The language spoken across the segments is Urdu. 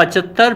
75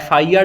FIR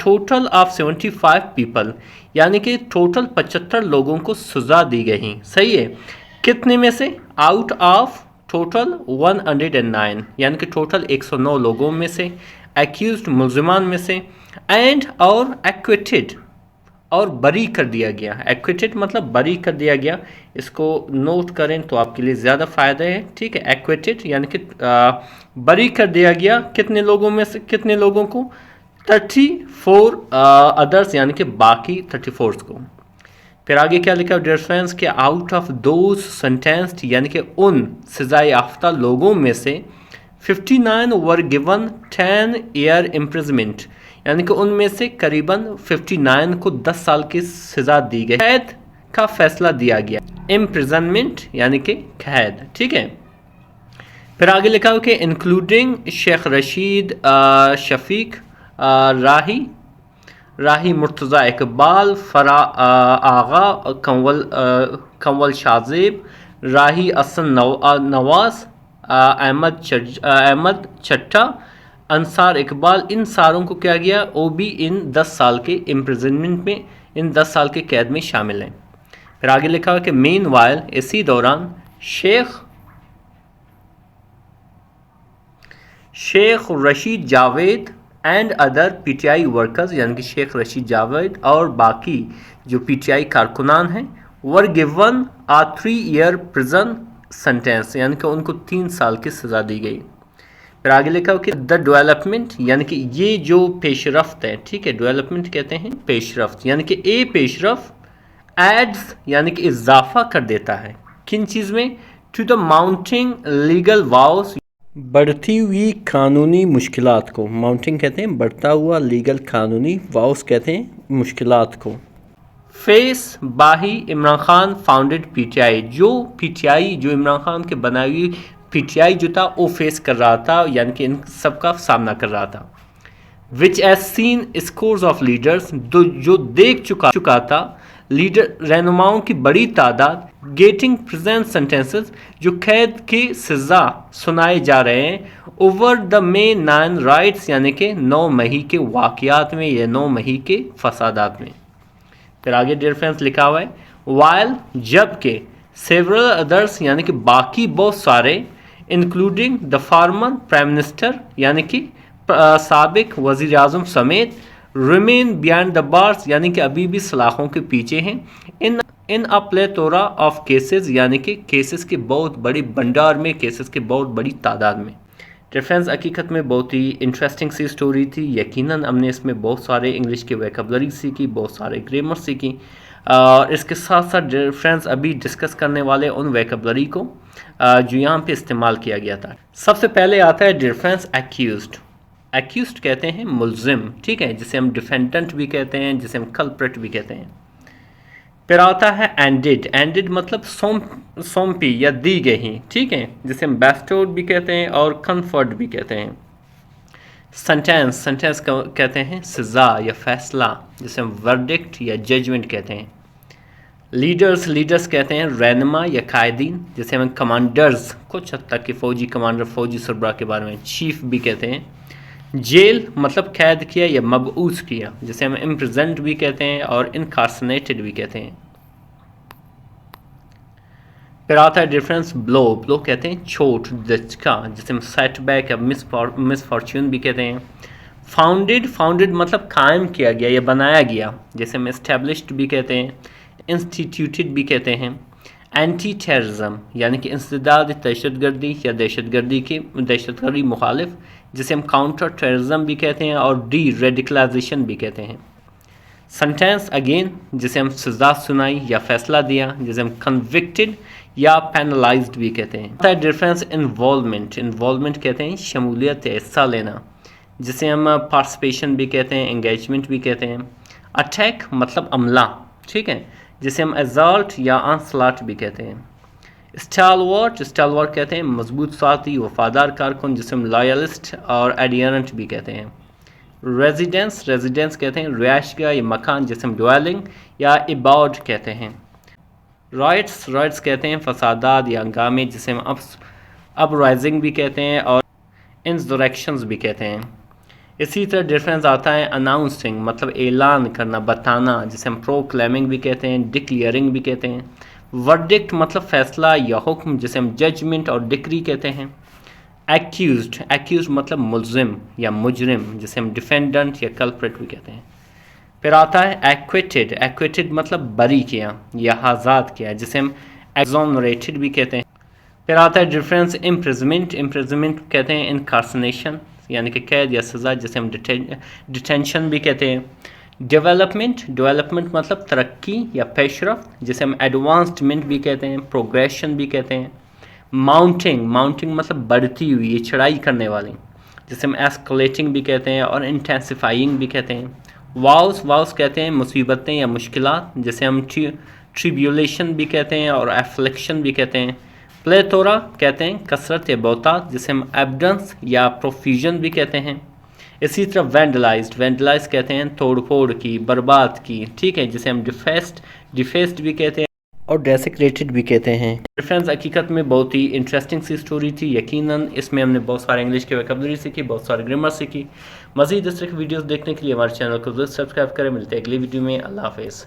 ٹوٹل آف 75 پیپل، یعنی کہ ٹوٹل 75 لوگوں کو سزا دی گئی. صحیح ہے. کتنے میں سے؟ آؤٹ آف ٹوٹل 109، یعنی کہ ٹوٹل 109 لوگوں میں سے، ایکیوزڈ ملزمان میں سے، اینڈ اور ایکویٹڈ اور بری کر دیا گیا. ایکویٹڈ مطلب بری کر دیا گیا. اس کو نوٹ کریں تو آپ کے لیے زیادہ فائدہ ہے. ٹھیک ہے. ایکویٹڈ یعنی کہ بری کر دیا گیا کتنے لوگوں میں سے؟ کتنے لوگوں کو؟ 34 ادرس، یعنی کہ باقی 34 کو. پھر آگے کیا لکھا ڈیفرنس کہ آؤٹ آف دوز سینٹینسڈ، یعنی کہ ان سزائے یافتہ لوگوں میں سے 59 ور گیون 10 ایئر امپریزمنٹ، یعنی کہ ان میں سے قریباً 59 کو 10 سال کی سزا دی گئی، قید کا فیصلہ دیا گیا. امپریزنمنٹ یعنی کہ قید. ٹھیک ہے. پھر آگے لکھا ہو کہ انکلوڈنگ شیخ رشید شفیق راہی مرتضیٰ اقبال آغا کنول شاہزیب راہی اسن نواز احمد چٹھا انصار اقبال، ان ساروں کو کیا گیا وہ بھی ان 10 سال کے امپریزنمنٹ میں، ان 10 سال کے قید میں شامل ہیں. پھر آگے لکھا ہوا کہ مین وائل اسی دوران Sheikh Rashid Javed and other P T I workers, یعنی کہ شیخ رشید جاوید اور باقی جو پی ٹی آئی کارکنان ہیں، were given 3 year prison sentence, یعنی کہ ان کو 3 سال کی سزا دی گئی. پھر آگے لکھا ہو کہ دا ڈیولپمنٹ، یعنی کہ یہ جو پیش رفت ہے. ٹھیک ہے. ڈیولپمنٹ کہتے ہیں پیش رفت، یعنی کہ اے پیش رفت ایڈز یعنی کہ اضافہ کر دیتا ہے کن چیز میں؟ ٹو دا ماؤنٹنگ لیگل واؤز، بڑھتی ہوئی قانونی مشکلات کو. ماؤنٹنگ کہتے ہیں بڑھتا ہوا، لیگل قانونی، واؤز کہتے ہیں مشکلات کو. فیس باہی Imran Khan founded P T I, جو پی ٹی آئی جو عمران خان کے بنائی ہوئی پی ٹی آئی جو تھا وہ فیس کر رہا تھا، یعنی کہ ان سب کا سامنا کر رہا تھا. Which is seen scores of leaders, جو دیکھ چکا تھا رہنماؤں کی بڑی تعداد، گیٹنگ پریزنٹ سینٹینسز، جو قید کی سزا سنائے جا رہے ہیں، اوور دا مے 9 رائٹس، یعنی کہ 9 مئی کے واقعات میں یا 9 مئی کے فسادات میں. پھر آگے ڈیفرنس لکھا ہوا ہے وائل، جب کہ سیورل ادرس، یعنی کہ باقی بہت سارے، including the former prime minister, یعنی کہ سابق وزیر اعظم سمیت، ریمین بیہائنڈ دا بارس، یعنی کہ ابھی بھی سلاخوں کے پیچھے ہیں، ان اے پلیتھورا آف کیسز، یعنی کہ کیسز کے بہت بڑی بنڈار میں، کیسز کے بہت بڑی تعداد میں. ریفرنس حقیقت میں بہت ہی انٹرسٹنگ سی سٹوری تھی. یقیناً ہم نے اس میں بہت سارے انگلش کے ویکیبلری سیکھی، بہت سارے گرامر سیکھی، اور اس کے ساتھ ساتھ ریفرنس ابھی ڈسکس کرنے والے ان ویکیبلری کو جو یہاں پہ استعمال کیا گیا تھا. سب سے پہلے آتا ہے ریفرنس ایکیوزڈ. ایکیوزڈ کہتے ہیں ملزم. ٹھیک ہے. جسے ہم ڈیفینڈنٹ بھی کہتے ہیں، جسے ہم کلپریٹ بھی کہتے ہیں. پھر آتا ہے اینڈڈ. اینڈڈ مطلب سونپی یا دی گئی. ٹھیک ہے. جسے ہم بیسٹورڈ بھی کہتے ہیں اور کنفرڈ بھی کہتے ہیں. سینٹینس. سینٹینس کہتے ہیں سزا یا فیصلہ، جسے ہم ورڈکٹ یا ججمنٹ کہتے ہیں. لیڈرز. لیڈرز کہتے ہیں رہنما یا قائدین، جسے ہم کمانڈرز، کچھ حد تک کہ فوجی کمانڈر، فوجی سربراہ کے بارے میں چیف بھی کہتے ہیں. جیل مطلب قید کیا یا مبعوث کیا، جسے ہم امپریزنٹ بھی کہتے ہیں اور انکارسنیٹڈ بھی کہتے ہیں. پھر آتا ہے ڈیفرنس بلو. بلو کہتے ہیں چوٹ، دھچکا، جسے ہم سیٹ بیک یا مس فارچون بھی کہتے ہیں. فاؤنڈیڈ. فاؤنڈیڈ مطلب قائم کیا گیا یا بنایا گیا، جسے ہم اسٹیبلشڈ بھی کہتے ہیں، انسٹیٹیوٹڈ بھی کہتے ہیں. اینٹی ٹیررزم یعنی کہ انسداد دہشت گردی یا دہشت گردی مخالف، جسے ہم کاؤنٹر ٹیررزم بھی کہتے ہیں اور ڈی ریڈیکلائزیشن بھی کہتے ہیں. سینٹینس اگین، جسے ہم سزا سنائی یا فیصلہ دیا، جسے ہم کنوکٹڈ یا پینلائزڈ بھی کہتے ہیں. Difference involvement. انوالومنٹ کہتے ہیں شمولیت، حصہ لینا، جسے ہم پارٹیسپیشن بھی کہتے ہیں، انگیجمنٹ بھی کہتے ہیں. اٹیک مطلب عملہ. ٹھیک ہے. جسے ہم ایزالٹ یا آنسلاٹ بھی کہتے ہیں. اسٹالورٹ. اسٹالورٹ کہتے ہیں مضبوط ساتھی، وفادار کارکن، جسے ہم لائلسٹ اور ایڈیرنٹ بھی کہتے ہیں. ریزیڈنس. ریزیڈنس کہتے ہیں رہائش گاہ یا مکان، جسے ہم ڈویلنگ یا اباؤڈ کہتے ہیں. رائٹس. رائٹس کہتے ہیں فسادات یا ہنگامے، جسے ہم اپ رائزنگ بھی کہتے ہیں اور انسرکشنز بھی کہتے ہیں. اسی طرح ڈفرینس آتا ہے اناؤنسنگ مطلب اعلان کرنا بتانا جسے ہم پروکلیمنگ بھی کہتے ہیں ڈکلیئرنگ بھی کہتے ہیں. ورڈکٹ مطلب فیصلہ یا حکم جسے ہم ججمنٹ اور ڈکری کہتے ہیں. ایکیوزڈ مطلب ملزم یا مجرم جسے ہم ڈیفینڈنٹ یا کلپریٹ بھی کہتے ہیں. پھر آتا ہے ایکویٹڈ مطلب بری کیا یا آزاد کیا جسے ہم ایگزونریٹڈ بھی کہتے ہیں. پھر آتا ہے ڈفرینس امپریزمنٹ کہتے ہیں انکارسنیشن یعنی کہ قید یا سزا جسے ہم ڈیٹینشن بھی کہتے ہیں. ڈیولپمنٹ مطلب ترقی یا پیش رفت جسے ہم ایڈوانسمنٹ بھی کہتے ہیں پروگریشن بھی کہتے ہیں. ماؤنٹنگ مطلب بڑھتی ہوئی یہ چڑھائی کرنے والی جسے ہم ایسکلیٹنگ بھی کہتے ہیں اور انٹینسیفائنگ بھی کہتے ہیں. واؤس کہتے ہیں مصیبتیں یا مشکلات جسے ہم ٹریبیولیشن بھی کہتے ہیں اور ایفلیکشن بھی کہتے ہیں. پلیتورا کہتے ہیں کثرت یا بہتات جسے ہم ایبڈنس یا پروفیوژن بھی کہتے ہیں. اسی طرح وینڈلائز کہتے ہیں توڑ پھوڑ کی برباد کی ٹھیک ہے جسے ہم ڈیفیسڈ بھی کہتے ہیں اور ڈیسیکریٹڈ بھی کہتے ہیں. ڈفرینس حقیقت میں بہت ہی انٹرسٹنگ سی سٹوری تھی. یقیناً اس میں ہم نے بہت سارے انگلش کے ویکیبلری سیکھی بہت سارے گرامر سیکھی. مزید اس طرح کی ویڈیوز دیکھنے کے لیے ہمارے چینل کو ضرور سبسکرائب کریں. ملتے ہیں اگلی ویڈیو میں. اللہ حافظ.